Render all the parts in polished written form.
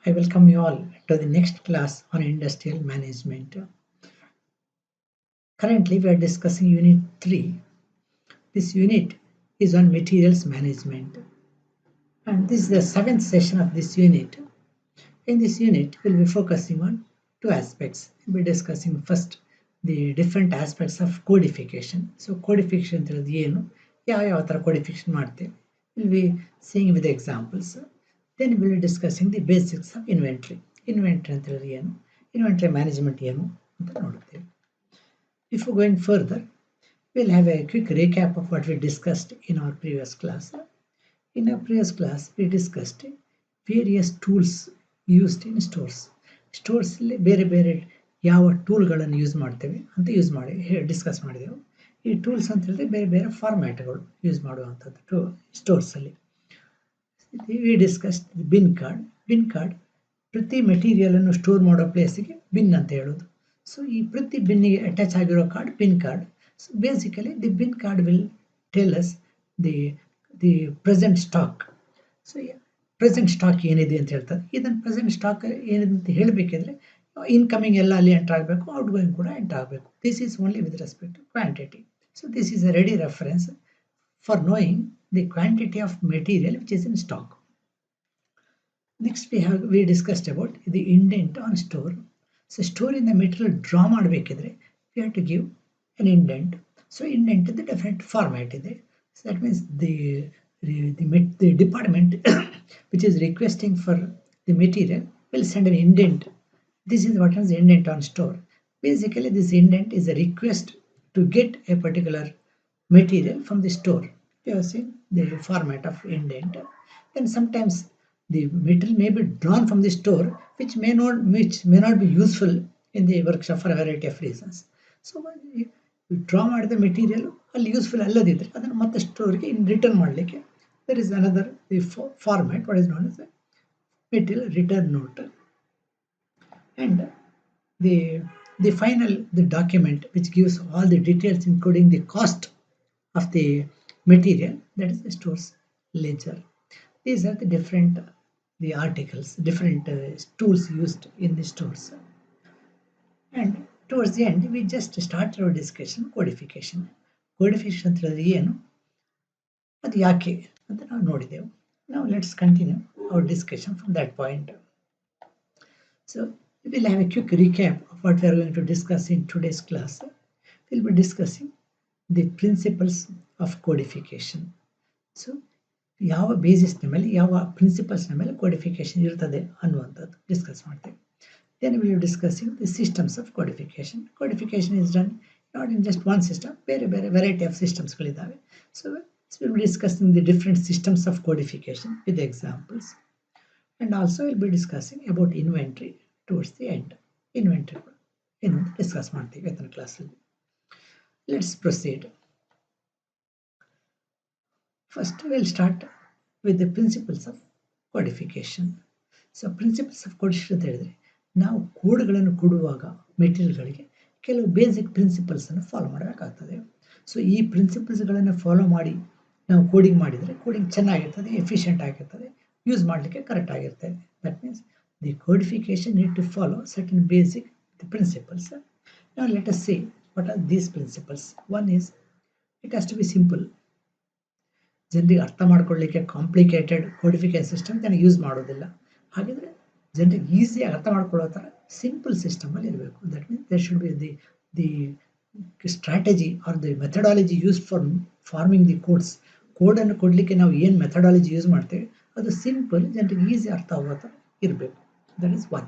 I welcome you all to the next class on industrial management. Currently, we are discussing Unit 3. This unit is on materials management. And this is the 7th session of this unit. In this unit, we'll be focusing on two aspects. We'll be discussing first the different aspects of codification. So, codification ಅಂತಂದ್ರೆ ಏನು, ಯಾವ ಥರ codification ಮಾಡ್ತೇವೆ. We'll be seeing with examples. Then we'll be discussing the basics of inventory. Inventory ಅಂತಂದ್ರೆ ಏನು, inventory management ಏನು ಅಂತ ನೋಡುತ್ತೇವೆ. Before going further, we'll have a quick recap of what we discussed in our previous class. In our previous class, we discussed various tools used in stores. Stores ಅಲ್ಲಿ ಬೇರೆ ಬೇರೆ ಯಾವ ಟೂಲ್ಗಳನ್ನು use ಮಾಡ್ತೇವೆ ಅಂತ discuss ಮಾಡಿದೆವು. ಈ ಟೂಲ್ಸ್ ಅಂತ ಹೇಳಿದ್ರೆ ಬೇರೆ ಬೇರೆ ಫಾರ್ಮ್ಯಾಟ್ಗಳು ಯೂಸ್ ಮಾಡುವಂಥದ್ದು ಸ್ಟೋರ್ಸಲ್ಲಿ. We discuss bin card. Bin card ಪ್ರತಿ ಮೆಟೀರಿಯಲನ್ನು ಸ್ಟೋರ್ ಮಾಡೋ ಪ್ಲೇಸಿಗೆ ಬಿನ್ ಅಂತ ಹೇಳೋದು. ಸೊ ಈ ಪ್ರತಿ ಬಿನ್ನಿಗೆ ಅಟ್ಯಾಚ್ ಆಗಿರೋ card bin card. So basically the bin card will tell us the present stock. So present stock ಏನಿದೆ ಅಂತ ಹೇಳ್ತಾರೆ. ಇದನ್ನು ಪ್ರೆಸೆಂಟ್ ಸ್ಟಾಕ್ ಏನಿದೆ ಅಂತ ಹೇಳಬೇಕಿದ್ರೆ ಇನ್ಕಮಿಂಗ್ ಎಲ್ಲ ಅಲ್ಲಿ ಎಂಟರ್ ಆಗಬೇಕು, ಔಟ್ ಗೋಯಿಂಗ್ ಕೂಡ ಎಂಟರ್ ಆಗಬೇಕು. This is only with respect to quantity. So this is a ready reference for knowing the quantity of material which is in stock. Next we discussed about the indent on store. So store in the material draw ಮಾಡಬೇಕಿದ್ರೆ we have to give an indent. So indent is the different format ಇದೆ. So that means the department which is requesting for the material will send an indent. This is what is indent on store. Basically this indent is a request to get a particular material from the store. You have seen the format of indent. Then sometimes the material may be drawn from the store, which may not be useful in the workshop for a variety of reasons. So you draw ಮಾಡಿದ material ಅಲ್ಲಿ useful ಅಲ್ಲದಿದ್ರೆ ಅದನ್ನು ಮತ್ತೆ ಸ್ಟೋರ್ಗೆ return ಮಾಡಲಿಕ್ಕೆ there is another format what is known as a material return note. And the final document which gives all the details including the cost of the material, that is the store's ledger. These are the different articles, different tools used in the stores. And towards the end, we just started our discussion codification. Codification ಅಂತಂದ್ರೆ ಏನು, ಅದು ಯಾಕೆ ಅಂತ ನಾವು ನೋಡಿದೆವು. Now let's continue our discussion from that point. So we will have a quick recap of what we are going to discuss in today's class. We will be discussing the principles of codification. So ಯಾವ ಬೇಸಿಸ್ನ ಮೇಲೆ ಯಾವ ಪ್ರಿನ್ಸಿಪಲ್ಸ್ನ ಮೇಲೆ codification ಇರ್ತದೆ ಅನ್ನುವಂಥದ್ದು discuss ಮಾಡ್ತೇವೆ. Then will discussing the systems of codification. Codification is done not in just one system, ಬೇರೆ ಬೇರೆ variety of ಸಿಸ್ಟಮ್ಸ್ಗಳಿದ್ದಾವೆ. So will be discussing the different systems of codification with examples. And also will be discussing about inventory towards the end. Inventory ಕೂಡ ಏನು discuss ಮಾಡ್ತೀವಿ ಇವತ್ತಿನ ಕ್ಲಾಸಲ್ಲಿ. Let's proceed. First, we'll start with the principles of codification. So, principles of codification ಅಂತ ಹೇಳಿದ್ರೆ ನಾವು ಕೋಡ್ಗಳನ್ನು ಕೊಡುವಾಗ ಮೆಟೀರಿಯಲ್ಗಳಿಗೆ ಕೆಲವು ಬೇಸಿಕ್ ಪ್ರಿನ್ಸಿಪಲ್ಸನ್ನು ಫಾಲೋ ಮಾಡಬೇಕಾಗ್ತದೆ. ಸೊ ಈ ಪ್ರಿನ್ಸಿಪಲ್ಸ್ಗಳನ್ನು ಫಾಲೋ ಮಾಡಿ ನಾವು ಕೋಡಿಂಗ್ ಮಾಡಿದರೆ ಕೋಡಿಂಗ್ ಚೆನ್ನಾಗಿರ್ತದೆ, ಎಫಿಷಿಯೆಂಟ್ ಆಗಿರ್ತದೆ, ಯೂಸ್ ಮಾಡಲಿಕ್ಕೆ ಕರೆಕ್ಟ್ ಆಗಿರ್ತದೆ. That means the codification need to follow certain basic principles. Now let us see what are these principles. One is it has to be simple. ಜನರಿಗೆ ಅರ್ಥ ಮಾಡ್ಕೊಳ್ಳಿಕ್ಕೆ ಕಾಂಪ್ಲಿಕೇಟೆಡ್ ಕೋಡಿಫಿಕೇಶನ್ ಸಿಸ್ಟಮ್ ನಾನು use ಮಾಡೋದಿಲ್ಲ. ಹಾಗಿದ್ರೆ ಜನರಿಗೆ ಈಸಿಯಾಗಿ ಅರ್ಥ ಮಾಡ್ಕೊಳ್ಳೋ ಥರ ಸಿಂಪಲ್ ಸಿಸ್ಟಮಲ್ಲಿ ಇರಬೇಕು. That means there should be the strategy or the methodology use for forming the codes. ಕೋಡನ್ನು ಕೊಡಲಿಕ್ಕೆ ನಾವು ಏನು ಮೆಥಡಾಲಜಿ ಯೂಸ್ ಮಾಡ್ತೇವೆ ಅದು ಸಿಂಪಲ್, ಜನರಿಗೆ ಈಸಿ ಅರ್ಥ ಆಗೋ ಥರ ಇರಬೇಕು. That is one.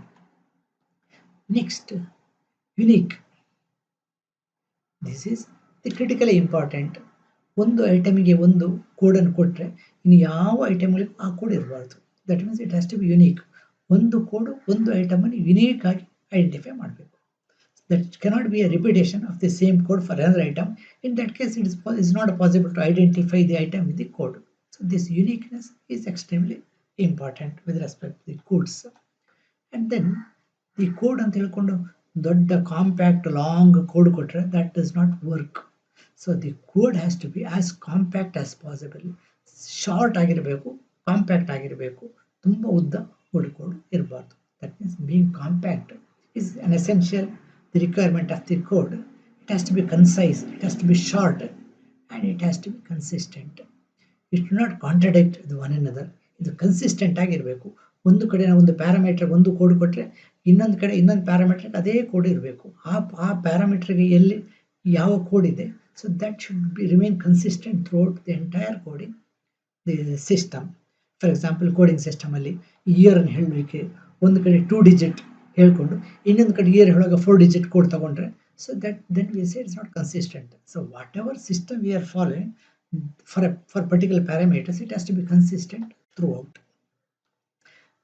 Next, unique. This is the critically important. ಒಂದು ಐಟಮಿಗೆ ಒಂದು ಕೋಡನ್ನು ಕೊಟ್ಟರೆ ಇನ್ನು ಯಾವ ಐಟಮ್ಗಳಿಗೂ ಆ ಕೋಡ್ ಇರಬಾರ್ದು. That means it has to be unique. ಒಂದು ಕೋಡು ಒಂದು ಐಟಮನ್ನು ಯುನೀಕ್ ಆಗಿ ಐಡೆಂಟಿಫೈ ಮಾಡಬೇಕು. That cannot be a repetition of the same code for another item. In that case it is not possible to identify the item with the code. So this uniqueness is extremely important with respect to the codes. And then the code ಅಂತ ಹೇಳ್ಕೊಂಡು ದೊಡ್ಡ compact long code ಕೊಟ್ಟರೆ that does not work. So the code has to be as compact as possible. Short ಆಗಿರಬೇಕು, compact ಆಗಿರಬೇಕು, ತುಂಬ ಉದ್ದ code ಇರಬಾರ್ದು. That means being compact is an essential the requirement of the code. It has to be concise, it has to be short, and it has to be consistent. It should not contradict one another. ಇದು consistent ಆಗಿರಬೇಕು. ಒಂದು ಕಡೆ ನಾವು ಒಂದು parameter ಒಂದು code ಕೊಟ್ಟರೆ ಇನ್ನೊಂದು ಕಡೆ ಇನ್ನೊಂದು ಪ್ಯಾರಾಮೀಟರ್ ಅದೇ ಕೋಡ್ ಇರಬೇಕು. ಆ ಪ್ಯಾರಾಮೀಟರ್ಗೆ ಎಲ್ಲಿ ಯಾವ ಕೋಡ್ ಇದೆ, so that should be remain consistent throughout the entire coding the system. For example coding ಸಿಸ್ಟಮಲ್ಲಿ ಇಯರನ್ನು ಹೇಳಲಿಕ್ಕೆ ಒಂದು ಕಡೆ 2 ಡಿಜಿಟ್ ಹೇಳ್ಕೊಂಡು ಇನ್ನೊಂದು ಕಡೆ ಇಯರ್ ಹೇಳುವಾಗ 4 ಡಿಜಿಟ್ ಕೋಡ್ ತಗೊಂಡ್ರೆ, so that then we say it's not consistent. So whatever system we are following for particular parameters, it has to be consistent throughout.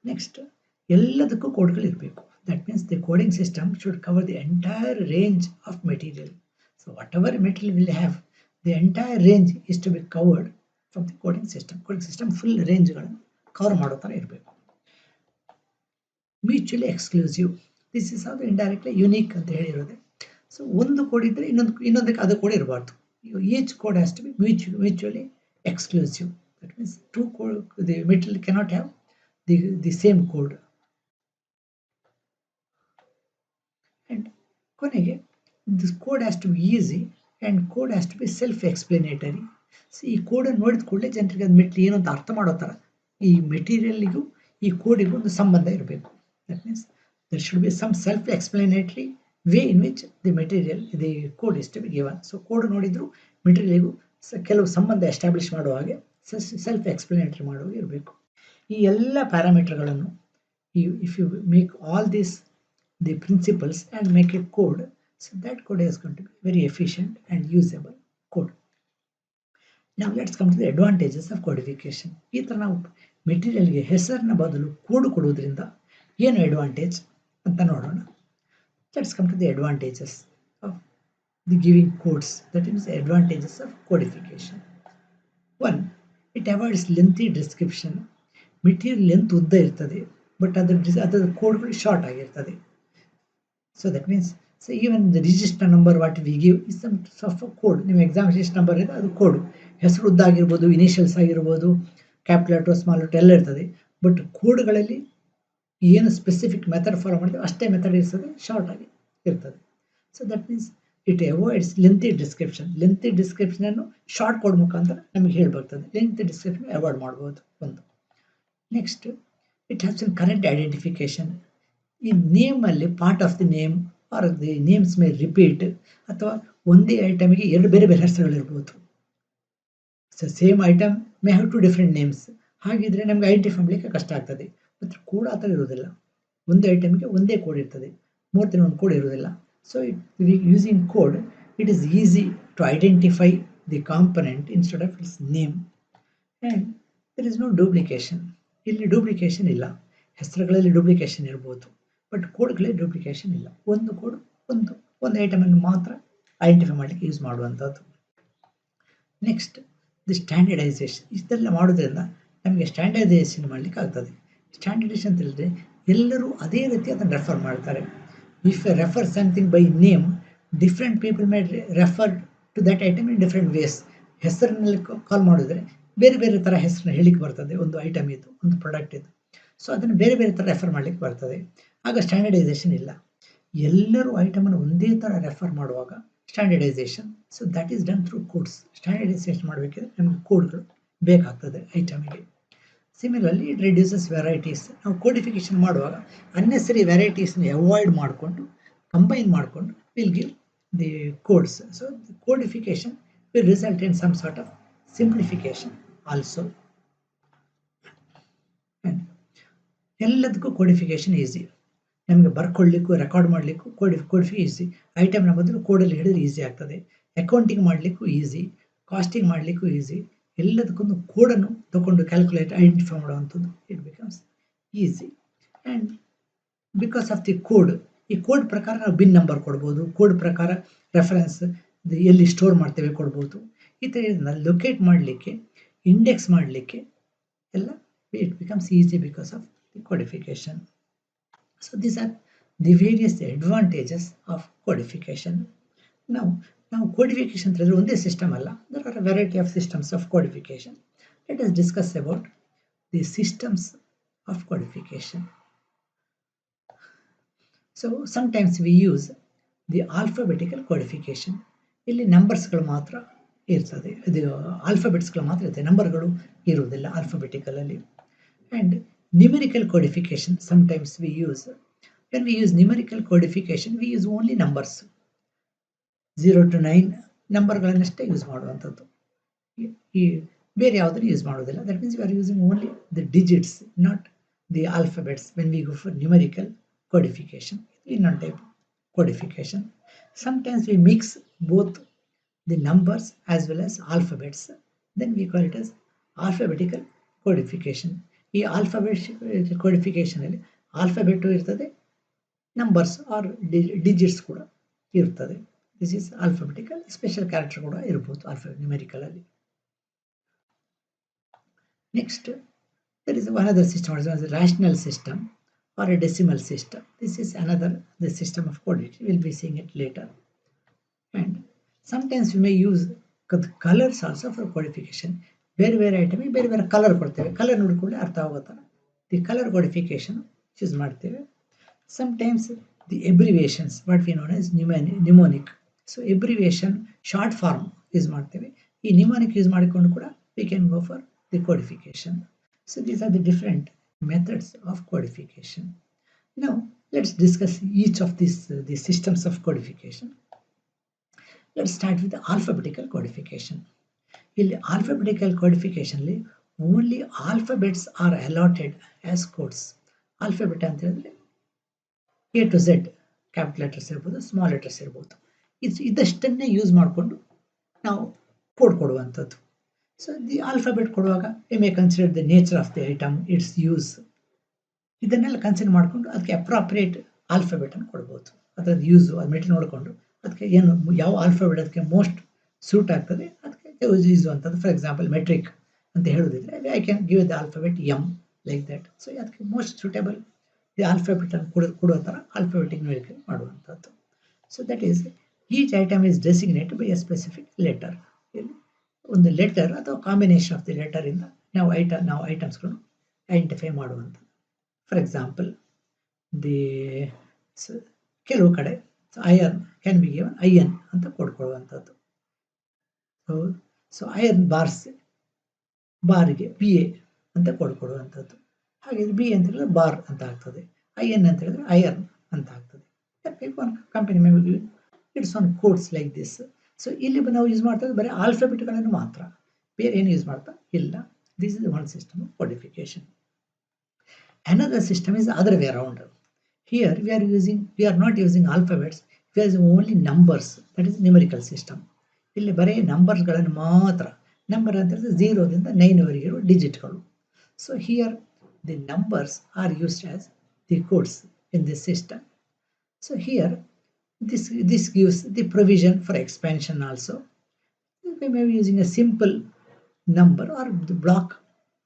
Next, ಎಲ್ಲದಕ್ಕೂ ಕೋಡ್ಗಳು ಇರಬೇಕು. That means the coding system should cover the entire range of material. So whatever material will have, the entire range is to be covered from the coding system. Coding system full range ಗಳನ್ನು cover ಮಾಡೋ ಥರ ಇರಬೇಕು. Mutually exclusive, this is also indirectly unique ಅಂತ ಹೇಳಿರೋದೆ. So ಒಂದು code ಇದ್ದರೆ ಇನ್ನೊಂದಕ್ಕೆ ಅದು code ಇರಬಾರ್ದು. Each code has to be mutually exclusive. That means two code the material cannot have the same code. And ಕೊನೆಗೆ this code has to be easy and code has to be self explanatory. So ಈ ಕೋಡನ್ನು ನೋಡಿದ ಕೂಡಲೇ ಜನರಿಗೆ ಅದು material ಏನು ಅಂತ ಅರ್ಥ ಮಾಡೋ ಥರ ಈ ಮೆಟೀರಿಯಲ್ಗೂ ಈ ಕೋಡಿಗೂ ಒಂದು ಸಂಬಂಧ ಇರಬೇಕು. That means there should be some self-explanatory way in which the material, the code is to be given. So code ನೋಡಿದ್ರು ಮೆಟೀರಿಯಲ್ಗೂ ಕೆಲವು ಸಂಬಂಧ ಎಸ್ಟಾಬ್ಲಿಷ್ ಮಾಡುವ ಹಾಗೆ ಸೆಲ್ಫ್ ಎಕ್ಸ್ಪ್ಲನೇಟರಿ ಮಾಡುವ ಇರಬೇಕು. ಈ ಎಲ್ಲ ಪ್ಯಾರಾಮೀಟರ್ಗಳನ್ನು if you make all this the principles and make a code, so that code is going to be very efficient and usable code. Now let's come to the advantages of codification. ಈ ಥರ ನಾವು ಮೆಟೀರಿಯಲ್ಗೆ ಹೆಸರಿನ ಬದಲು code ಕೊಡುವುದರಿಂದ ಏನು advantage ಅಂತ ನೋಡೋಣ. Let's come to the advantages of the giving codes. That is the advantages of codification. 1, it avoids lengthy description. Material length ಉದ್ದ ಇರ್ತದೆ, ಬಟ್ ಅದರ ಕೋಡ್ಗಳು ಶಾರ್ಟ್ ಆಗಿರ್ತದೆ. So that means so even the register number what we give is some of code. ನಿಮ್ಮ exam register number ಇದೆ, ಅದು ಕೋಡು. ಹೆಸರು ಉದ್ದ ಆಗಿರ್ಬೋದು, ಇನಿಷಿಯಲ್ಸ್ ಆಗಿರ್ಬೋದು, ಕ್ಯಾಪಿಟಲ್ ಲೆಟರ್ ಸ್ಮಾಲ್ ಲೆಟರ್ ಎಲ್ಲ ಇರ್ತದೆ. ಬಟ್ ಕೋಡ್ಗಳಲ್ಲಿ ಏನು ಸ್ಪೆಸಿಫಿಕ್ ಮೆಥಡ್ ಫಾಲೋ ಮಾಡ್ತೀವಿ ಅಷ್ಟೇ ಮೆಥಡ್ ಇರ್ತದೆ, ಶಾರ್ಟ್ ಆಗಿ ಇರ್ತದೆ. So that means it avoids lengthy description. Lengthy ಡಿಸ್ಕ್ರಿಪ್ಷನನ್ನು ಶಾರ್ಟ್ ಕೋಡ್ ಮುಖಾಂತರ ನಮಗೆ ಹೇಳ್ಬರ್ತದೆ. ಲೆಂತಿ ಡಿಸ್ಕ್ರಿಪ್ಷನ್ ಅವಾಯ್ಡ್ ಮಾಡ್ಬೋದು ಒಂದು. Next, it has an current identification. ಈ ನೇಮಲ್ಲಿ part of the name are the names may repeat, ಅಥವಾ ಒಂದೇ ಐಟಮಿಗೆ ಎರಡು ಬೇರೆ ಬೇರೆ ಹೆಸರುಗಳಿರ್ಬೋದು. So same item may have 2 different names. ಹಾಗಿದ್ರೆ ನಮ್ಗೆ ಐಡೆಂಟಿಫೈ ಮಾಡಲಿಕ್ಕೆ ಕಷ್ಟ ಆಗ್ತದೆ. ಮತ್ತು ಕೋಡ್ ಆ ಥರ ಇರೋದಿಲ್ಲ. ಒಂದು ಐಟಮ್ಗೆ ಒಂದೇ ಕೋಡ್ ಇರ್ತದೆ, ಮೂರು ದಿನ ಒಂದು ಕೋಡ್ ಇರೋದಿಲ್ಲ. So using code it is easy to identify the component instead of its name. And there is no duplication. ಇಲ್ಲಿ ಡೂಪ್ಲಿಕೇಶನ್ ಇಲ್ಲ. ಹೆಸರುಗಳಲ್ಲಿ ಡೂಪ್ಲಿಕೇಶನ್ ಇರ್ಬೋದು, ಬಟ್ ಕೋಡ್ಗಳಲ್ಲಿ ಡೂಪ್ಲಿಕೇಶನ್ ಇಲ್ಲ. ಒಂದು ಕೋಡ್ ಒಂದು ಐಟಮನ್ನು ಮಾತ್ರ ಐಡೆಂಟಿಫೈ ಮಾಡಲಿಕ್ಕೆ ಯೂಸ್ ಮಾಡುವಂಥದ್ದು. Next, the standardisation. ಇಷ್ಟೆಲ್ಲ ಮಾಡೋದ್ರಿಂದ ನಮಗೆ ಸ್ಟ್ಯಾಂಡರ್ಡೈಸೇಷನ್ ಮಾಡಲಿಕ್ಕೆ ಆಗ್ತದೆ. ಸ್ಟ್ಯಾಂಡರ್ಡೈಸೇಷನ್ ಅಂತ ಹೇಳಿದ್ರೆ ಎಲ್ಲರೂ ಅದೇ ರೀತಿ ಅದನ್ನು ರೆಫರ್ ಮಾಡ್ತಾರೆ. If you refer something by name, different people may refer to that item in different ways. ಹೆಸರಿನಲ್ಲಿ ಕಾಲ್ ಮಾಡಿದ್ರೆ ಬೇರೆ ಬೇರೆ ಥರ ಹೆಸರನ್ನ ಹೇಳಿಕ್ಕೆ ಬರ್ತದೆ. ಒಂದು ಐಟಮ್ ಇದು, ಒಂದು ಪ್ರಾಡಕ್ಟ್ ಇದು. ಸೊ ಅದನ್ನು ಬೇರೆ ಬೇರೆ ಥರ ರೆಫರ್ ಮಾಡಲಿಕ್ಕೆ ಬರ್ತದೆ. ಆಗ ಸ್ಟ್ಯಾಂಡರ್ಡೈಸೇಷನ್ ಇಲ್ಲ. ಎಲ್ಲರೂ ಐಟಮನ್ನು ಒಂದೇ ಥರ ರೆಫರ್ ಮಾಡುವಾಗ standardisation. So that is done through codes. Standardisation ಮಾಡಬೇಕಿದ್ರೆ ನಮಗೆ ಕೋಡ್ಗಳು ಬೇಕಾಗ್ತದೆ ಐಟಮಿಗೆ. Similarly it reduces varieties. ನಾವು ಕೋಡಿಫಿಕೇಶನ್ ಮಾಡುವಾಗ ಅನ್ನೆಸರಿ ವೆರೈಟೀಸ್ನ ಅವಾಯ್ಡ್ ಮಾಡಿಕೊಂಡು ಕಂಬೈನ್ ಮಾಡಿಕೊಂಡು will give the codes. So codification will result in some sort of simplification also. ಎಲ್ಲದಕ್ಕೂ ಕೋಡಿಫಿಕೇಶನ್ ಈಸಿ. ನಮಗೆ ಬರ್ಕೊಳ್ಳಿಕ್ಕೂ ರೆಕಾರ್ಡ್ ಮಾಡಲಿಕ್ಕೂ ಕೋಡಿಫಿ ಈಸಿ. ಐಟಮ್ನ ಬದಲು ಕೋಡಲ್ಲಿ ಹಿಡಿದ್ರೆ ಈಸಿ ಆಗ್ತದೆ. ಅಕೌಂಟಿಂಗ್ ಮಾಡಲಿಕ್ಕೂ ಈಸಿ, ಕಾಸ್ಟಿಂಗ್ ಮಾಡಲಿಕ್ಕೂ ಈಸಿ. ಎಲ್ಲದಕ್ಕೊಂದು ಕೋಡನ್ನು ತಗೊಂಡು ಕ್ಯಾಲ್ಕುಲೇಟ್ ಐಡೆಂಟಿಫೈ ಮಾಡುವಂಥದ್ದು it becomes easy. And because of the code, ಈ ಕೋಡ್ ಪ್ರಕಾರ ನಾವು ಬಿನ್ ನಂಬರ್ ಕೊಡ್ಬೋದು, ಕೋಡ್ ಪ್ರಕಾರ ರೆಫರೆನ್ಸ್ ಎಲ್ಲಿ ಸ್ಟೋರ್ ಮಾಡ್ತೇವೆ ಕೊಡ್ಬೋದು. ಈ ಥರ ಲೊಕೇಟ್ ಮಾಡಲಿಕ್ಕೆ, ಇಂಡೆಕ್ಸ್ ಮಾಡಲಿಕ್ಕೆ ಎಲ್ಲ it becomes easy because of the codification. So these are the various advantages of codification. ನಾವು ಕೋಡಿಫಿಕೇಶನ್ ಅಂತ ಹೇಳಿದ್ರೆ ಒಂದೇ ಸಿಸ್ಟಮ್ ಅಲ್ಲ, there are a variety of systems of codification. Let us discuss about the systems of codification. So sometimes we use the alphabetical codification. ಇಲ್ಲಿ ನಂಬರ್ಸ್ಗಳು ಮಾತ್ರ ಇರ್ತದೆ, ಇದು ಆಲ್ಫಾಬೆಟ್ಸ್ಗಳು ಮಾತ್ರ ಇರ್ತದೆ, ನಂಬರ್ಗಳು ಇರುವುದಿಲ್ಲ ಆಲ್ಫಾಬೆಟಿಕಲ್ ಅಲ್ಲಿ. And numerical codification, sometimes we use, when we use numerical codification we use only numbers, 0 to 9 ನಂಬರ್ಗಳನ್ನಷ್ಟೇ use ಮಾಡುವಂಥದ್ದು, ಈ ಬೇರೆ ಯಾವುದನ್ನು ಯೂಸ್ ಮಾಡೋದಿಲ್ಲ. That means we are using only the digits, not the alphabets when we go for numerical codification. Innone type codification. Sometimes we mix both the numbers as well as alphabets, then we call it as alphabetical codification. ಈ alphabet codification ಅಲ್ಲಿ alphabet ಇರ್ತದೆ, numbers are digits ಕೂಡ ಇರ್ತದೆ. This is alphabetical. Special character ಕೂಡ ಇರಬಹುದು numerical ಅಲ್ಲಿ. Next there is another system, a rational system or a decimal system. This is another the system of coding. We will be seeing it later. And sometimes we may use colors also for codification. ಬೇರೆ ಬೇರೆ ಐಟಮಿಗೆ ಬೇರೆ ಬೇರೆ colour ಕೊಡ್ತೇವೆ, colour ನೋಡಿಕೊಳ್ಳಿ ಅರ್ಥ ಆಗುತ್ತಲ್ಲ, the colour codification use ಮಾಡ್ತೇವೆ. Sometimes the abbreviations, what we know as mnemonic. So abbreviation short form use ಮಾಡ್ತೇವೆ. ಈ mnemonic ಯೂಸ್ ಮಾಡಿಕೊಂಡು ಕೂಡ we can go for the codification. So these are the different methods of codification. Now let's discuss each of these systems of codification. Let's start with the alphabetical codification. In alphabetical codification, only alphabets are allotted as codes. Alphabet ಅಂತ ಹೇಳಿದ್ರೆ A to Z, capital letters ಇರ್ಬೋದು, small letters ಇರ್ಬೋದು, ಇದಷ್ಟನ್ನೇ use ಮಾಡಿಕೊಂಡು ನಾವು code ಕೊಡುವಂಥದ್ದು. So the alphabet ಕೊಡುವಾಗ we may consider the nature of the item, its use, ಇದನ್ನೆಲ್ಲ consider ಮಾಡಿಕೊಂಡು ಅದಕ್ಕೆ ಅಪ್ರಾಪ್ರಿಯೇಟ್ ಆಲ್ಫಾಬೆಟ್ ಅನ್ನು ಕೊಡ್ಬೋದು. ಅದರದ್ದು ಯೂಸು ಅದು ಮೆಟೀರಿಯಲ್ ನೋಡಿಕೊಂಡು ಅದಕ್ಕೆ ಏನು ಯಾವ ಆಲ್ಫಾಬೆಟ್ ಅದಕ್ಕೆ ಮೋಸ್ಟ್ ಸೂಟ್ ಆಗ್ತದೆ ಅದಕ್ಕೆ ಯೂಸ್ ಅಂಥದ್ದು. ಫಾರ್ ಎಕ್ಸಾಂಪಲ್ ಮೆಟ್ರಿಕ್ ಅಂತ ಹೇಳೋದಿದ್ರೆ I can give the alphabet M like that. So ಅದಕ್ಕೆ ಮೋಸ್ಟ್ ಸೂಟೇಬಲ್ ದಿ ಆಲ್ಫಾಬೆಟ್ ಅನ್ನು ಕೊಡೋ ಥರ ಆಲ್ಫಾಬೆಟಿಕ್ ನ್ಯೂಮೆರಿಕಲ್ ಮಾಡುವಂಥದ್ದು. So that is each item is designated by a specific letter. ಒಂದು ಲೆಟರ್ ಅಥವಾ ಕಾಂಬಿನೇಷನ್ ಆಫ್ ದಿ ಲೆಟರ್ ಇಂದ ನಾವು ಐಟಮ್ಸ್ಗಳನ್ನು ಐಡೆಂಟಿಫೈ ಮಾಡುವಂಥದ್ದು. ಫಾರ್ ಎಕ್ಸಾಂಪಲ್ ಕೆಲವು ಕಡೆ iron can be given I N ಕೊಡ್ಕೊಳ್ಳುವಂಥದ್ದು. ಸೊ ಐರನ್ ಬಾರ್ಗೆ ಬಿ ಎ ಅಂತ ಕೊಡ್ಕೊಳ್ಳುವಂಥದ್ದು. ಹಾಗೆ ಬಿ ಅಂತ ಹೇಳಿದ್ರೆ ಬಾರ್ ಅಂತ ಆಗ್ತದೆ, ಐಎನ್ ಅಂತ ಹೇಳಿದ್ರೆ ಐರನ್ ಅಂತ ಆಗ್ತದೆ. ಕಂಪನಿ ಮೇಲೆ it's on codes like this. So ಇಲ್ಲಿ ನಾವು ಯೂಸ್ ಮಾಡ್ತಾ ಬರೀ ಆಲ್ಫಾಬೆಟ್ಗಳನ್ನು ಮಾತ್ರ, ಬೇರೆ ಏನು ಯೂಸ್ ಮಾಡ್ತಾ ಇಲ್ಲ. This is one system of codification. Another system is the other way around. Here we are not using alphabets, we are using only numbers, that is numerical system. ಇಲ್ಲಿ ಬರೀ ನಂಬರ್ಸ್ಗಳನ್ನು ಮಾತ್ರ, ನಂಬರ್ ಅಂತ ಹೇಳಿದ್ರೆ 0 ದಿಂದ 9 ವರೆಗೆ ಇರುವ ಡಿಜಿಟ್ಗಳು. So here the numbers are used as the codes in this system. So here this gives the provision for expansion also. We may be using a simple number or the block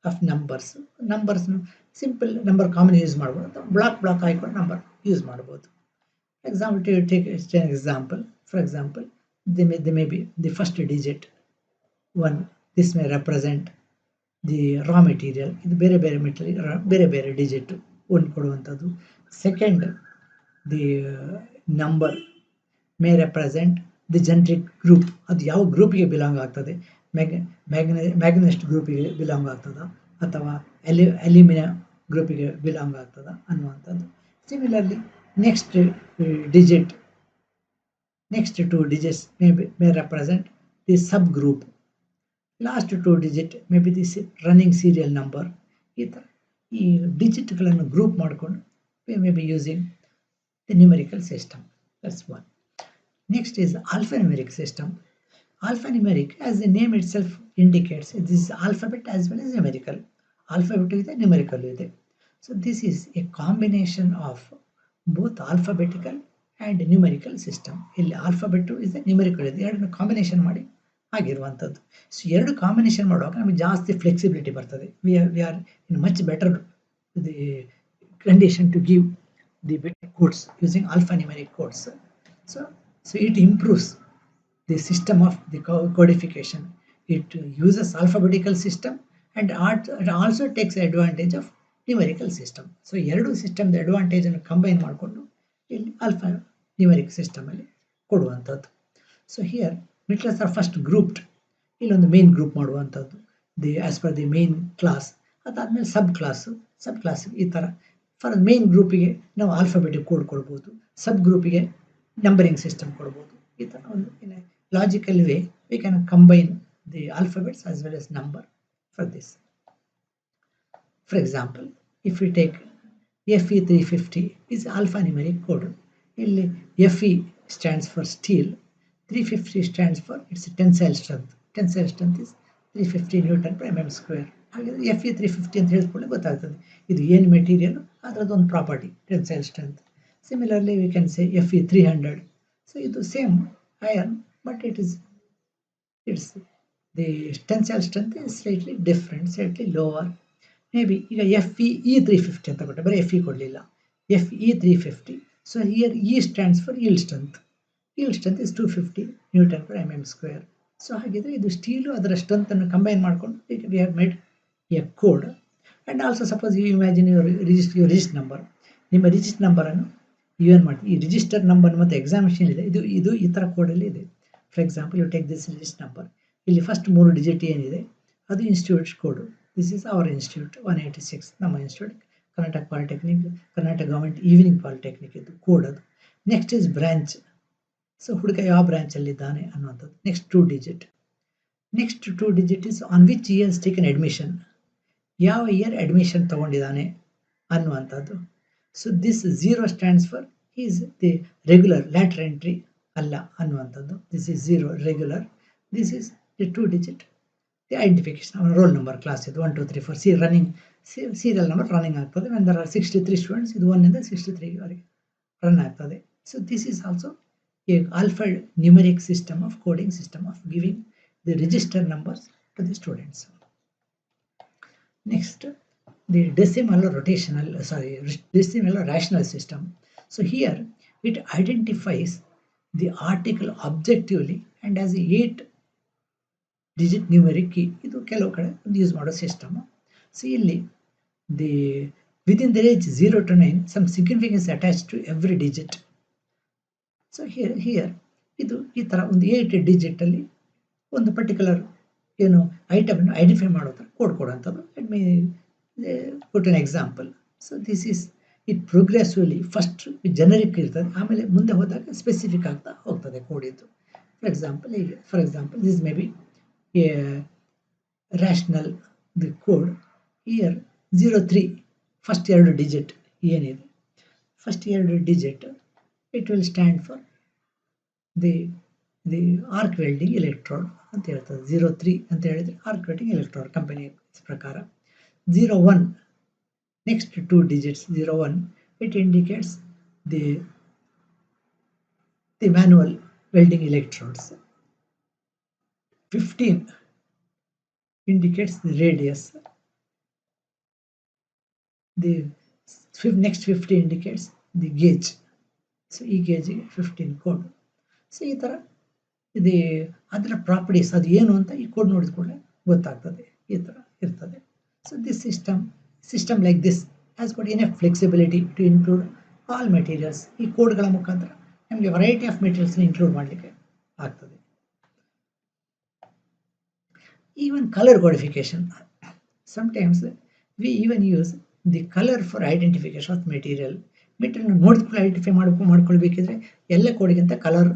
of numbers. Simple number common use ಮಾಡ್ಬೋದು ಅಥವಾ block ಹಾಕೊಂಡು number use ಮಾಡ್ಬೋದು. Example to take example, for example they may be the first digit 1, this may represent the raw material. ಇದು ಬೇರೆ ಬೇರೆ material ಬೇರೆ ಬೇರೆ digit 1 ಕೊಡುವಂಥದ್ದು. Second the number may represent the genetic group, ಅದು ಯಾವ ಗ್ರೂಪಿಗೆ ಬಿಲಾಂಗ್ ಆಗ್ತದೆ, ಮ್ಯಾಗ್ನೆಸ್ಟ್ ಗ್ರೂಪಿಗೆ ಬಿಲಾಂಗ್ ಆಗ್ತದ ಅಥವಾ ಅಲ್ಯೂಮಿನಿಯ ಗ್ರೂಪಿಗೆ ಬಿಲಾಂಗ್ ಆಗ್ತದ ಅನ್ನುವಂಥದ್ದು. Similarly next digit, next 2 digits May represent the sub group, last 2 digit May be the running serial number. ಈ ಥರ ಈ ಡಿಜಿಟ್ಗಳನ್ನು ಗ್ರೂಪ್ ಮಾಡಿಕೊಂಡು may be using the numerical system. That's one. Next is alphanumeric system. Alphanumeric, as the name itself indicates, this is alphabet as well as numerical. Alphabet is numerical. So this is a combination of both alphabetical and numerical system. ಇಲ್ಲಿ alphabet is the numerical ಇದೆ, ಎರಡನ್ನು combination ಮಾಡಿ ಆಗಿರುವಂಥದ್ದು. So ಎರಡು combination ಮಾಡುವಾಗ ನಮಗೆ ಜಾಸ್ತಿ flexibility ಬರ್ತದೆ. We are in much better the condition to give the better codes using alphanumeric codes. So it improves the system of the codification. It uses alphabetical system and it also takes advantage of numerical system. So ಎರಡು ಸಿಸ್ಟಮ್ದ ಅಡ್ವಾಂಟೇಜನ್ನು combine ಮಾಡಿಕೊಂಡು ಇಲ್ಲಿ alpha numeric ಸಿಸ್ಟಮಲ್ಲಿ ಕೊಡುವಂಥದ್ದು. So here materials are first grouped. ಇಲ್ಲೊಂದು main group ಮಾಡುವಂಥದ್ದು as per the main class. ಅದಾದಮೇಲೆ sub class ಈ ಥರ. ಫಾರ್ ಮೇನ್ ಗ್ರೂಪಿಗೆ ನಾವು ಆಲ್ಫಾಬೆಟಿಕ್ ಕೋಡ್ ಕೊಡ್ಬೋದು, ಸಬ್ ಗ್ರೂಪಿಗೆ ನಂಬರಿಂಗ್ ಸಿಸ್ಟಮ್ ಕೊಡ್ಬೋದು. ಈ ಥರ ಒಂದು in a logical way we can combine the alphabets as well as number for this. For example, if we take FE350 is alphanumeric code. ಇಲ್ಲಿ FE stands for steel, 350 stands for its tensile strength. Tensile strength is 350 Newton per mm square. ಹಾಗಾದರೆ FE350 ಅಂತ ಹೇಳಿದ್ಕೊಳ್ಳಿ ಗೊತ್ತಾಗ್ತದೆ ಇದು ಏನು material, ಅದರದ್ದೊಂದು property tensile strength. Similarly we can say FE300. So ಇದು same iron, but its the tensile strength is slightly different, slightly lower. May be ಈಗ FE350 ಅಂತ ಕೊಟ್ಟೆ, ಬರೀ FE ಕೊಡಲಿಲ್ಲ, FE350. ಸೊ ಹಿಯರ್ E stands for yield strength. yield strength is 250 Newton per mm square. So ಹಾಗಿದ್ರೆ ಇದು ಸ್ಟೀಲು ಅದರ ಸ್ಟ್ರೆಂತನ್ನು ಕಂಬೈನ್ ಮಾಡಿಕೊಂಡು we have made a code. And also suppose you imagine your register number. ನಿಮ್ಮ ರಿಜಿಸ್ಟರ್ ನಂಬರನ್ನು ಏನು ಮಾಡ್ತೀವಿ, ಈ ರಿಜಿಸ್ಟರ್ ನಂಬರ್ ಮತ್ತು ಎಕ್ಸಾಮಿನೇಷನ್ ಇದೆ, ಇದು ಈ ಥರ ಕೋಡಲ್ಲಿ ಇದೆ. For example you take this register number. ಇಲ್ಲಿ ಫಸ್ಟ್ 3 ಡಿಜಿಟ್ ಏನಿದೆ ಅದು institute code. This is our institute 186, ನಮ್ಮ institute Karnataka polytechnic, Karnataka government evening polytechnic ಇದು ಕೋಡ್ ಅದು. Next is branch. ಸೊ ಹುಡುಗ ಯಾವ ಬ್ರಾಂಚಲ್ಲಿದ್ದಾನೆ ಅನ್ನುವಂಥದ್ದು. Next 2 digit. Next 2 digit is on which years taken admission, ಯಾವ ಇಯರ್ ಅಡ್ಮಿಷನ್ ತೊಗೊಂಡಿದ್ದಾನೆ ಅನ್ನುವಂಥದ್ದು. So this 0 stands for is the regular, later entry ಅಲ್ಲ ಅನ್ನುವಂಥದ್ದು. This is 0 regular. This is the 2 digit the identification. ಅವನ ರೋಲ್ ನಂಬರ್ ಕ್ಲಾಸ್ ಇದು 1 2 3 4 running serial number running ಆಗ್ತದೆ. When there are 63 students, ಇದು 1 ಇಂದ 63 ವರೆಗೆ ರನ್ ಆಗ್ತದೆ. So this is also a alphanumeric system of coding system of giving the register numbers to the students. Next, the decimal rational system. So here it identifies the article objectively and as a 8-digit numeric key. ಇದು ಕೆಲವು ಕಡೆ use ಮಾಡೋ system. So ಇಲ್ಲಿ within the range 0 to 9 some significance attached to every digit. So here ಇದು ಈ ಥರ ಒಂದು 8 ಡಿಜಿಟಲ್ಲಿ ಒಂದು ಪರ್ಟಿಕ್ಯುಲರ್ ಏನು ಐಟಮನ್ನು ಐಡೆಂಟಿಫೈ ಮಾಡೋ ಥರ ಕೋಡ್ ಕೊಡುವಂಥದ್ದು. Let me put an example. So this is it progressively first generic ಇರ್ತದೆ, ಆಮೇಲೆ ಮುಂದೆ ಹೋದಾಗ ಸ್ಪೆಸಿಫಿಕ್ ಆಗ್ತಾ ಹೋಗ್ತದೆ ಕೋಡ್ ಇದು. For example this may be a rational the code. Here 03 first 2 digit ಏನಿದೆ, first 2 digit it will stand for the arc welding electrode ಅಂತ ಹೇಳ್ತದೆ. 03 ಅಂತ ಹೇಳಿದ್ರೆ ಆರ್ಕ್ ವೆಲ್ಡಿಂಗ್ ಎಲೆಕ್ಟ್ರೋಡ್ ಕಂಪನಿ ಪ್ರಕಾರ. 01 next 2 digits 01 it indicates the manual welding electrodes. 15 indicates the radius. The next 50 indicates the gauge. So ಈ ಗೇಜಿಗೆ 15 code. So ಈ ಥರ ಇದು ಅದರ ಪ್ರಾಪರ್ಟೀಸ್ ಅದು ಏನು ಅಂತ ಈ ಕೋಡ್ ನೋಡಿದ ಕೂಡಲೇ ಗೊತ್ತಾಗ್ತದೆ, ಈ ಥರ ಇರ್ತದೆ. So this system like this has got enough flexibility to include all materials. ಈ ಕೋಡ್ಗಳ ಮುಖಾಂತರ ನಮಗೆ ವೆರೈಟಿ ಆಫ್ ಮೆಟೀರಿಯಲ್ಸ್ನ ಇನ್ಕ್ಲೂಡ್ ಮಾಡಲಿಕ್ಕೆ ಆಗ್ತದೆ. Even colour codification, sometimes we even use the colour for identification of material. Material ನೋಡಿದ್ಕೊಳ್ಳಿ ಐಡೆಂಟಿಫೈ ಮಾಡ್ಕೊಳ್ಬೇಕಿದ್ರೆ ಎಲ್ಲ ಕೋಡಿಗಿಂತ colour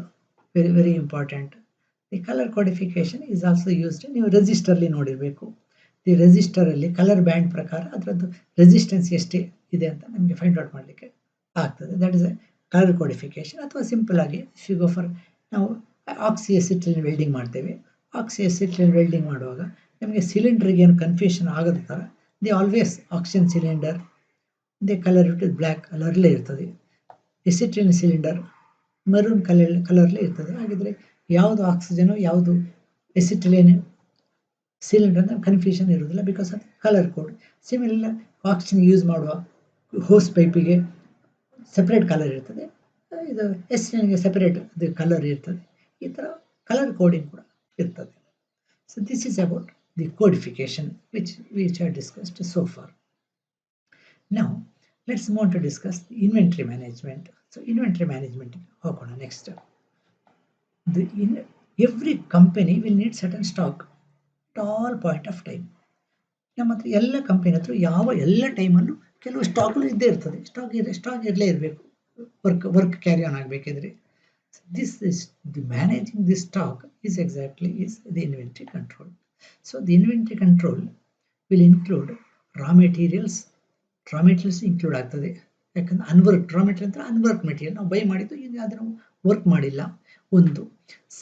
very important. The colour codification is also used. ನೀವು ರೆಜಿಸ್ಟರ್ಲಿ ನೋಡಿರಬೇಕು. ದಿ ರೆಜಿಸ್ಟರಲ್ಲಿ ಕಲರ್ ಬ್ಯಾಂಡ್ ಪ್ರಕಾರ ಅದರದ್ದು ರೆಸಿಸ್ಟೆನ್ಸ್ ಎಷ್ಟೇ ಇದೆ ಅಂತ ನಮಗೆ ಫೈಂಡ್ ಔಟ್ ಮಾಡಲಿಕ್ಕೆ ಆಗ್ತದೆ. That is A colour codification. ಅಥವಾ ಸಿಂಪಲ್ ಆಗಿ ಗೋ ಫಾರ್ ನಾವು ಆಕ್ಸಿಎಸಿಟಿಲ್ ವೆಲ್ಡಿಂಗ್ ಮಾಡ್ತೇವೆ. ಆಕ್ಸಿಎಸಿಟಿಲ್ ವೆಲ್ಡಿಂಗ್ ಮಾಡುವಾಗ ನಮಗೆ ಸಿಲಿಂಡರ್ಗೆ ಏನು ಕನ್ಫ್ಯೂಷನ್ ಆಗದ ಥರ the always oxygen cylinder they colour ಇಟ್ಟು ಬ್ಲ್ಯಾಕ್ ಕಲರ್ಲೇ ಇರ್ತದೆ. ಎಸಿಟಿಲಿನ್ ಸಿಲಿಂಡರ್ ಮರೂನ್ ಕಲರ್ಲೇ ಇರ್ತದೆ. ಹಾಗಿದ್ರೆ ಯಾವುದು ಆಕ್ಸಿಜನು ಯಾವುದು ಎಸಿಟಿಲಿನ್ ಸಿಲಿಂಡರ್ ಅಂತ ಕನ್ಫ್ಯೂಷನ್ ಇರೋದಿಲ್ಲ, because of colour code. Similar oxygen use ಮಾಡುವ ಹೋಸ್ ಪೈಪಿಗೆ ಸೆಪ್ರೇಟ್ ಕಲರ್ ಇರ್ತದೆ, ಇದು ಎಸಿಟಿಲಿನ್ಗೆ ಸೆಪರೇಟ್ ಅದು ಕಲರ್ ಇರ್ತದೆ. ಈ ಥರ ಕಲರ್ ಕೋಡಿಂಗ್ ಕೂಡ ಇರ್ತದೆ. So this is about the codification which I discussed so for. Now let's move on to discuss the inventory management. So inventory management ಹೋಗೋಣ next. Every company will need certain stock at all point of time. ನಮ್ಮ ಹತ್ರ ಎಲ್ಲ company ಹತ್ರ ಯಾವ ಎಲ್ಲ ಟೈಮಲ್ಲೂ ಕೆಲವು ಸ್ಟಾಕ್ಗಳು ಇದ್ದೇ ಇರ್ತದೆ. ಸ್ಟಾಕ್ ಇರಲೇ ಇರಬೇಕು, ವರ್ಕ್ ಕ್ಯಾರಿ ಆನ್ ಆಗಬೇಕಿದ್ರೆ. This is the managing this stock is exactly is the inventory control. So the inventory control will include raw materials. Raw materials include ಆಗ್ತದೆ. ಯಾಕಂದ್ರೆ ರಾ ಮೆಟೀರಿಯಲ್ ಅಂತ ಅನ್ವರ್ಕ್ ಮೆಟೀರಿಯಲ್ ನಾವು ಬೈ ಮಾಡಿದ್ದು, ಈಗ ಅದನ್ನು ವರ್ಕ್ ಮಾಡಿಲ್ಲ ಒಂದು.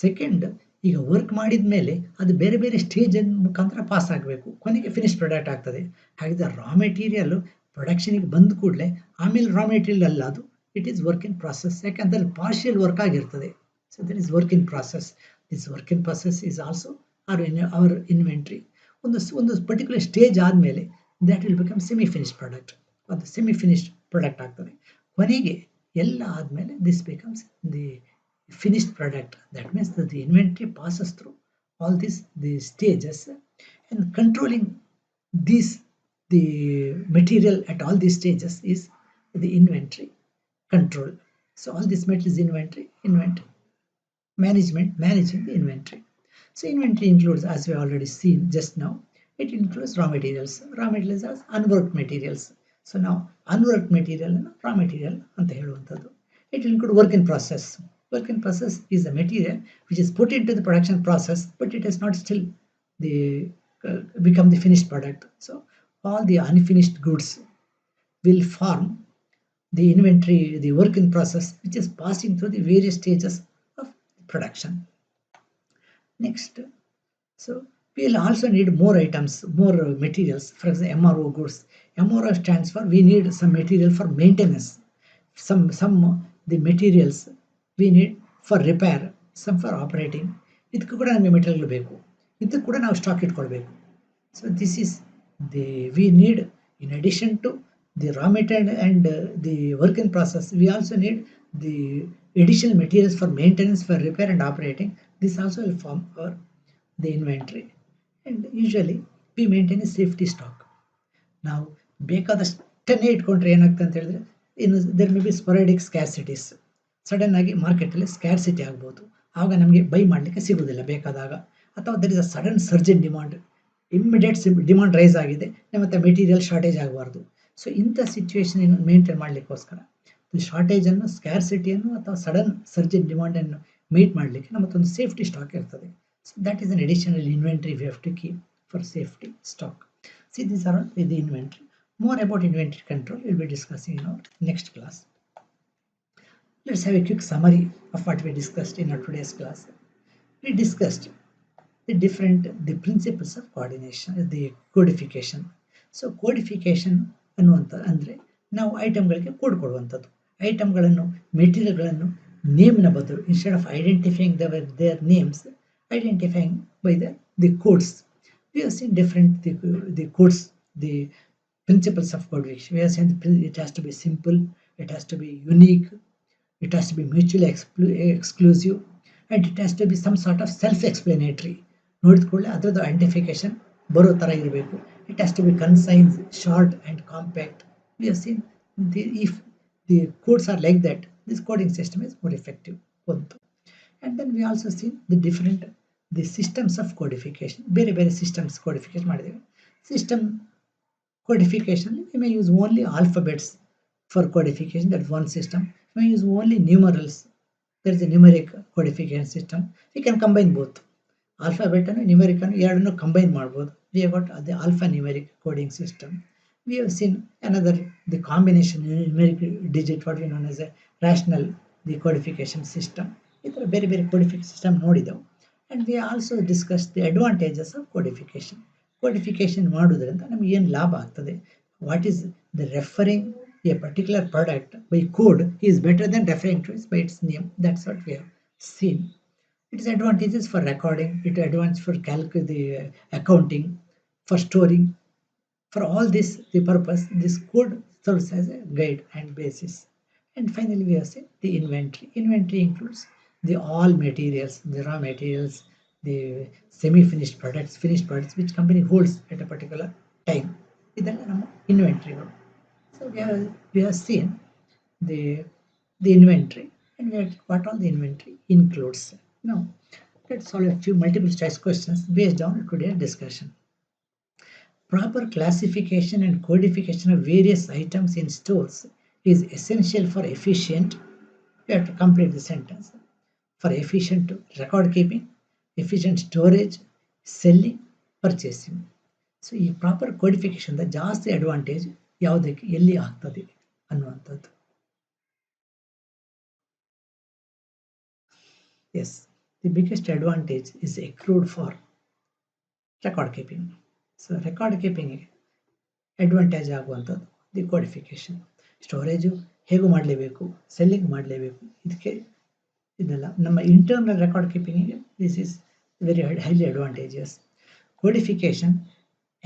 ಸೆಕೆಂಡ್, ಈಗ ವರ್ಕ್ ಮಾಡಿದ ಮೇಲೆ ಅದು ಬೇರೆ ಬೇರೆ ಸ್ಟೇಜ್ ಮುಖಾಂತರ ಪಾಸ್ ಆಗಬೇಕು, ಕೊನೆಗೆ ಫಿನಿಶ್ ಪ್ರಾಡಕ್ಟ್ ಆಗ್ತದೆ. ಹಾಗಿದ್ರೆ ರಾ ಮೆಟೀರಿಯಲ್ ಪ್ರೊಡಕ್ಷನಿಗೆ ಬಂದ ಕೂಡಲೇ ಆಮೇಲೆ ರಾ ಮೆಟೀರಿಯಲ್ ಅಲ್ಲ, ಅದು it is work in process. ಯಾಕಂದ್ರೆ ಪಾರ್ಷಿಯಲ್ ವರ್ಕ್ ಆಗಿರ್ತದೆ. So that is work in process. This work in process is also our inventory. ಒಂದು ಪರ್ಟಿಕ್ಯುಲರ್ ಸ್ಟೇಜ್ ಆದಮೇಲೆ that will become semi finished product, ಅದು semi finished product ಆಗ್ತದೆ. ಕೊನೆಗೆ ಎಲ್ಲ ಆದಮೇಲೆ this becomes the finished product. That means that the inventory passes through all these stages, and controlling these the material at all these stages is the inventory control. So all this material is inventory management, managing the inventory. So inventory includes, as we already seen just now, it includes raw materials. Raw materials are unworked materials. So now unworked material and raw material anta heluvanthadu. It will include work in process. Work in process is a material which is put into the production process, but it is not still the become the finished product. So all the unfinished goods will form the inventory, the work in process, which is passing through the various stages of production. Next, so we'll also need more items, more materials. For example, MRO goods. MRO stands for we need some material for maintenance. Some the materials we need for repair, some for operating. ಇದಕ್ಕೂ ಕೂಡ ನಮಗೆ material ಬೇಕು, ಇದಕ್ಕೆ ಕೂಡ ನಾವು stock ಇಟ್ಕೊಳ್ಬೇಕು. So this is we need, in addition to the raw material and the work in process, we also need the additional materials for maintenance, for repair and operating. This also will form the inventory. And usually we maintain a safety stock. ನಾವು ಬೇಕಾದಷ್ಟನ್ನೇ ಇಟ್ಕೊಂಡ್ರೆ ಏನಾಗ್ತದೆ ಅಂತ ಹೇಳಿದ್ರೆ, ಇನ್ನು there may be ಸ್ಪೊರಾಡಿಕ್ ಸ್ಕ್ಯಾರ್ಸಿಟೀಸ್. Sudden ಆಗಿ ಮಾರ್ಕೆಟಲ್ಲಿ scarcity ಆಗ್ಬೋದು, ಆಗ ನಮಗೆ ಬೈ ಮಾಡಲಿಕ್ಕೆ ಸಿಗೋದಿಲ್ಲ ಬೇಕಾದಾಗ. ಅಥವಾ there is a sudden surge in demand, immediate demand rise ಆಗಿದೆ, ಮತ್ತು ಮೆಟೀರಿಯಲ್ ಶಾರ್ಟೇಜ್ ಆಗಬಾರ್ದು. ಸೊ ಇಂಥ ಸಿಚುವೇಶನ್ ಮೇಂಟೈನ್ ಮಾಡಲಿಕ್ಕೋಸ್ಕರ ಶಾರ್ಟೇಜನ್ನು, ಸ್ಕ್ಯಾರ್ಸಿಟಿಯನ್ನು ಅಥವಾ ಸಡನ್ ಸರ್ಜ್ ಇನ್ ಡಿಮಾಂಡನ್ನು ಮೀಟ್ ಮಾಡಲಿಕ್ಕೆ ನಮ್ಮದೊಂದು ಸೇಫ್ಟಿ ಸ್ಟಾಕ್ ಇರ್ತದೆ. So that is an additional inventory we have to keep for safety stock. See, these are all the inventory. More about inventory control we'll be discussing in our next class. Let's have a quick summary of what we discussed in our today's class. We discussed the principles of coordination, the codification. So codification ಅನ್ನುವಂಥ ಅಂದರೆ ನಾವು ಐಟಮ್ಗಳಿಗೆ code ಕೊಡುವಂಥದ್ದು. ಐಟಮ್ಗಳನ್ನು, ಮೆಟೀರಿಯಲ್ಗಳನ್ನು ನೇಮ್ನ ಬದಲು, instead of identifying their names, identifying by the codes. We have seen different the codes, the principles of codification. We have seen it has to be simple, it has to be unique, it has to be mutually exclusive, and it has to be some sort of self-explanatory. ನೋಡಿದ ಕೂಡಲೇ ಅದರದ್ದು identification ಬರೋ ಥರ ಇರಬೇಕು. It has to be concise, short and compact. We have seen if the codes are like that, this coding system is more effective. And then we also see the systems of codification. ಬೇರೆ systems codification ಮಾಡಿದ್ದೇವೆ. System codification, we may use only alphabets for codification, that's one system. We may use only numerals, there is a numeric codification system. We can combine both. Alphabet and numeric ಎರಡನ್ನು combine ಮಾಡ್ಬೋದು. We have got the alphanumeric coding system. We have seen another, the combination numeric digit, what we know as a rational, the codification system. ಈ ಥರ ಬೇರೆ codification system ನೋಡಿದೆವು. And we also discussed the advantages of codification. Codification ಮಾಡೋದ್ರಿಂದ ನಮಗೆ ಏನು ಲಾಭ ಆಗ್ತದೆ. What is the referring a particular product by code is better than referring to it by its name. That's what we have seen. Its advantages for recording, it advantage for the accounting, for storing. For all this, the purpose, this code serves as a guide and basis. And finally, we have seen the inventory. Inventory includes the all materials, the raw materials, the semi-finished products, finished products which company holds at a particular time. ಇದೆಲ್ಲ ನಮ್ಮ ಇನ್ವೆಂಟ್ರಿಗಳು. So we have seen the inventory, and what all the inventory includes. Now let's solve a few multiple choice questions based on today's discussion. Proper classification and codification of various items in stores is essential for efficient. We have to complete the sentence. For efficient record keeping, efficient storage, selling, purchasing. So ಈ proper codification ಜಾಸ್ತಿ advantage ಯಾವುದಕ್ಕೆ ಎಲ್ಲಿ ಆಗ್ತದೆ ಅನ್ನುವಂಥದ್ದು. Yes, the biggest advantage is accrued for record keeping. So record ಕೀಪಿಂಗಿಗೆ advantage ಆಗುವಂಥದ್ದು the codification. Storage ಹೇಗೂ ಮಾಡಲೇಬೇಕು, ಸೆಲ್ಲಿಂಗ್ ಮಾಡಲೇಬೇಕು, ಇದಕ್ಕೆ ಇದೆಲ್ಲ ನಮ್ಮ ಇಂಟರ್ನಲ್ ರೆಕಾರ್ಡ್ ಕೀಪಿಂಗಿಗೆ this is very highly advantages. Codification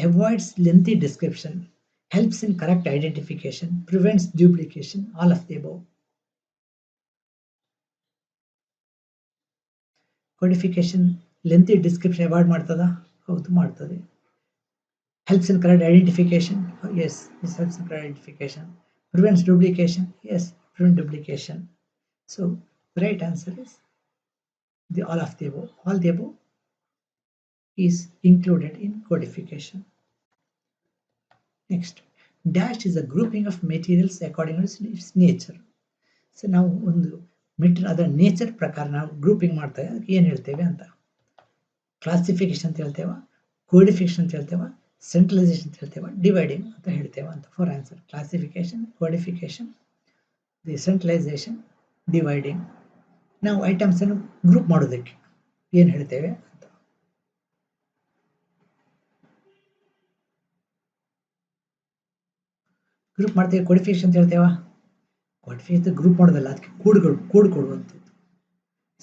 avoids lengthy description, helps in correct identification, prevents duplication, all of the above. Codification lengthy description avoid ಮಾಡ್ತದಾ? ಹೌದು, ಮಾಡ್ತದೆ. Helps in correct identification. Yes, this helps in correct identification. Prevents duplication. Yes, prevent duplication. So the right answer is the all of the above. All the above is included in codification. Next, dash is a grouping of materials according to its nature. So ನಾವು ಒಂದು material ಅದರ nature ಪ್ರಕಾರ ನಾವು grouping ಮಾಡ್ತೇವೆ, ಅದಕ್ಕೆ ಏನು ಹೇಳ್ತೇವೆ ಅಂತ. ಕ್ಲಾಸಿಫಿಕೇಶನ್ ಅಂತ ಹೇಳ್ತೇವೆ, ಕೋಡಿಫಿಕೇಶನ್ ಅಂತ ಹೇಳ್ತೇವೆ, ಸೆಂಟ್ರಲೈಸೇಷನ್ ಅಂತ ಹೇಳ್ತೇವೆ, ಡಿವೈಡಿಂಗ್ ಅಂತ ಹೇಳ್ತೇವೆ ಅಂತ. For answer classification, codification, the centralisation, dividing. ನಾವು ಐಟಮ್ಸ್ ಅನ್ನು ಗ್ರೂಪ್ ಮಾಡೋದಕ್ಕೆ ಏನು ಹೇಳ್ತೇವೆ ಅಂತ. ಗ್ರೂಪ್ ಮಾಡ್ತೇವೆ, ಕೋಡಿಫಿಕೇಶನ್ ಅಂತ ಹೇಳ್ತೇವೆ. ಕೋಡಿಫಿಕೇಶನ್ ಗ್ರೂಪ್ ಮಾಡೋದಲ್ಲ, ಅದಕ್ಕೆ ಕೋಡ್ ಕೊಡುವಂಥದ್ದು.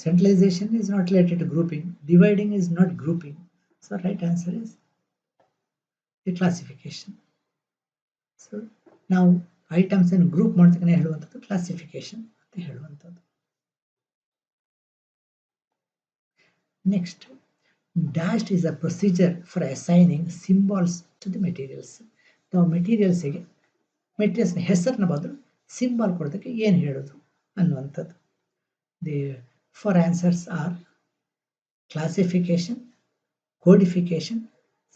Centralization is not related to grouping. Dividing is not grouping. So right answer is the classification. So now items and group ಮಾಡ್ತಕ್ಕಂಥ ಹೇಳುವಂಥದ್ದು classification ಅಂತ ಹೇಳುವಂಥದ್ದು. Next, dashed is a procedure for assigning symbols to the materials. ನಾವು ಮೆಟೀರಿಯಲ್ಸ್ಗೆ ಹೆಸರಿನ ಬದಲು symbol ಕೊಡೋದಕ್ಕೆ ಏನು ಹೇಳೋದು ಅನ್ನುವಂಥದ್ದು. The four answers are classification, codification,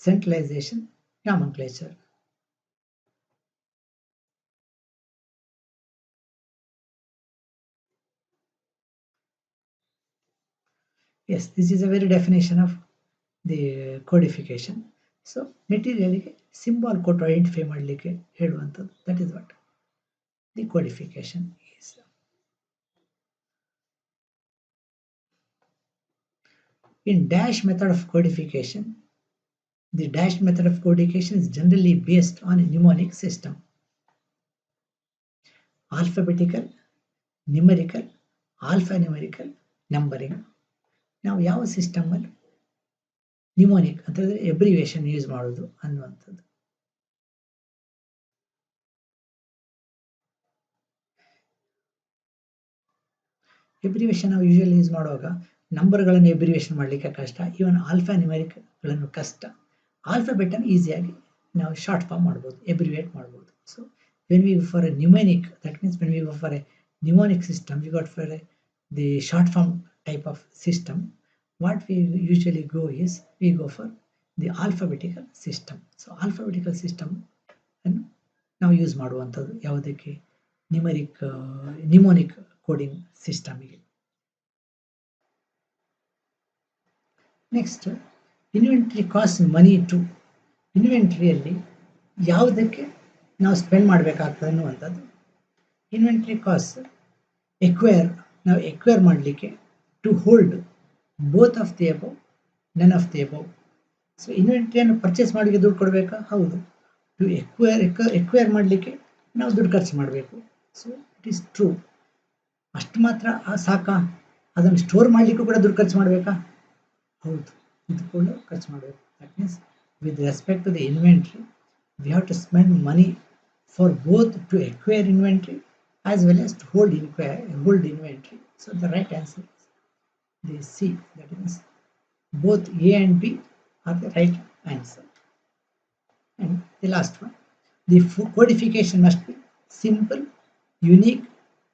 centralization, nomenclature. Yes, this is a very definition of the codification. So material ಗೆ symbol ಕೊಟ್ಟು identify ಮಾಡಲಿಕ್ಕೆ ಹೇಳುವಂಥದ್ದು. That is what the codification is. In dash method of codification, the dash method of codification is generally based on a mnemonic system. Alphabetical, numerical, alphanumerical, numbering. ನಾವು ಯಾವ system ಅಲ್ಲಿ ನ್ಯೂಮೋನಿಕ್ ಅಂತ ಹೇಳಿದ್ರೆ ಎಬ್ರಿವೇಷನ್ use ಮಾಡೋದು ಅನ್ನುವಂಥದ್ದು. ಎಬ್ರಿವೇಷನ್ ನಾವು ಯೂಶುವಲಿ ಯೂಸ್ ಮಾಡುವಾಗ ನಂಬರ್ಗಳನ್ನು ಎಬ್ರಿವೇಷನ್ ಮಾಡಲಿಕ್ಕೆ ಕಷ್ಟ, ಈವನ್ ಆಲ್ಫಾ ನ್ಯೂಮೆರಿಕ್ಗಳನ್ನು ಕಷ್ಟ. ಆಲ್ಫಾಬೆಟ್ ಅನ್ನು ಈಸಿಯಾಗಿ ನಾವು ಶಾರ್ಟ್ ಫಾರ್ಮ್ ಮಾಡ್ಬೋದು, ಎಬ್ರಿವೇಟ್ ಮಾಡ್ಬೋದು. So when we for a mnemonic, that means when we for a mnemonic system, we got for the short form type of system. What we usually go is we go for the alphabetical system. So alphabetical system ಅನ್ನು ನಾವು use ಮಾಡುವಂಥದ್ದು ಯಾವುದಕ್ಕೆ? Mnemonic coding ಸಿಸ್ಟಮಿಗೆ. Next, inventory cost money too. ಇನ್ವೆಂಟ್ರಿಯಲ್ಲಿ ಯಾವುದಕ್ಕೆ ನಾವು spend ಮಾಡಬೇಕಾಗ್ತದೆ ಅನ್ನುವಂಥದ್ದು. ಇನ್ವೆಂಟ್ರಿ ಕಾಸ್ಟ್ ನಾವು ಎಕ್ವೈರ್ ಮಾಡಲಿಕ್ಕೆ, to hold both of the above, none of the above. So ಇನ್ವೆಂಟ್ರಿಯನ್ನು ಪರ್ಚೇಸ್ ಮಾಡಲಿಕ್ಕೆ ದುಡ್ಡು ಕೊಡಬೇಕಾ? ಹೌದು. ಟು ಎಕ್ವೈರ್ ಮಾಡಲಿಕ್ಕೆ ನಾವು ದುಡ್ಡು ಖರ್ಚು ಮಾಡಬೇಕು. So it is true. ಅಷ್ಟು ಮಾತ್ರ ಸಾಕಾ? ಅದನ್ನು ಸ್ಟೋರ್ ಮಾಡಲಿಕ್ಕೂ ಕೂಡ ದುಡ್ಡು ಖರ್ಚು ಮಾಡಬೇಕಾ? ಹೌದು, ಇದು ಕೂಡ ಖರ್ಚು ಮಾಡಬೇಕು. That means with respect to the inventory we have to spend money for both to acquire inventory as well as to hold inventory. So the right answer is the C. That means both A and B are the right answer. And the last one, the codification must be Simple, unique,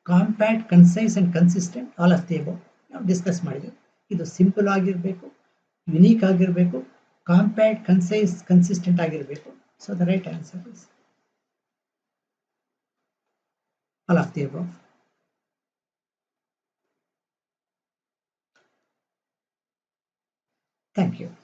compact, concise and consistent, all of the above. ನಾವು discuss ಮಾಡಿದ್ವಿ. ಇದು simple ಆಗಿರಬೇಕು, unique ಆಗಿರಬೇಕು, compact, concise, consistent ಆಗಿರಬೇಕು. So the right answer is all of the above. Thank you.